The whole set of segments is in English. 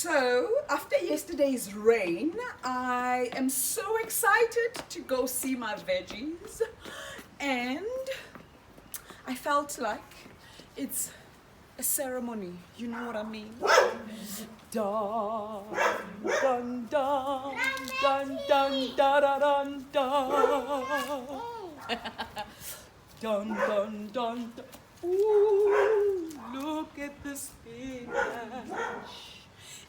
So, after yesterday's rain, I am so excited to go see my veggies, and I felt like it's a ceremony. You know what I mean? Dun dun dun dun dun dun dun dun dun dun dun. Ooh, look at the spinach.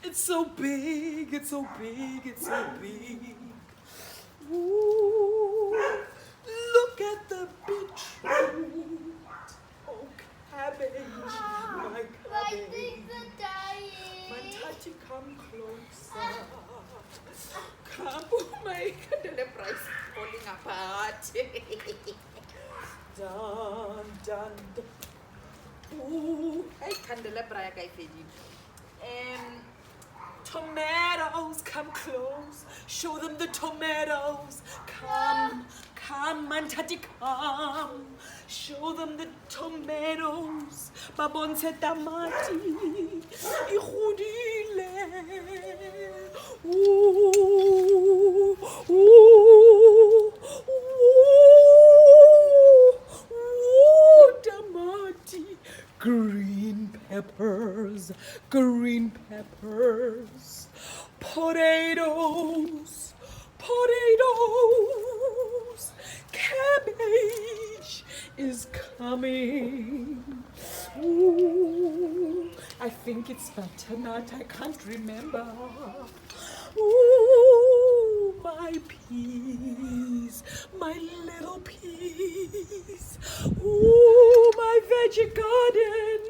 It's so big, it's so big, it's so big. Ooh, look at the beetroot. Oh, cabbage, my cabbage. My Tati, come closer. Come, oh my God, the price is falling apart. Dun, dun, dun. Ooh, I can't tomatoes, come close. Show them the tomatoes. Come, come, Mantati, come. Show them the tomatoes. Babonse tamati. Ihudile. Ooh, ooh, ooh, tamati. Green peppers, green peppers, potatoes, potatoes, cabbage is coming. Ooh, I think it's butternut, I can't remember. Ooh, my peas, my little peas. Ooh, my veggie garden.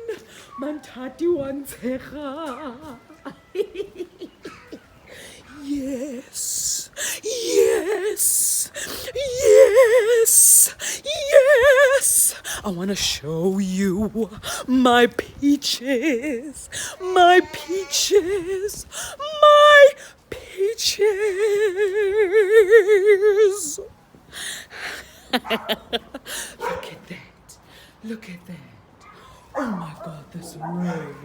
Mantati wanzera. Yes, yes, yes, yes. I want to show you my peaches, my peaches, my peaches. Look at that. Look at that. Oh my God, this rain.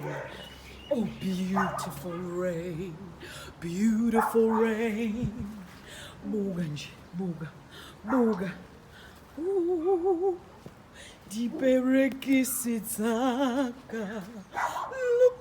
Oh, beautiful rain. Beautiful rain. Buga nje, buga, buga. Ooh, diperekisi tsaka. Look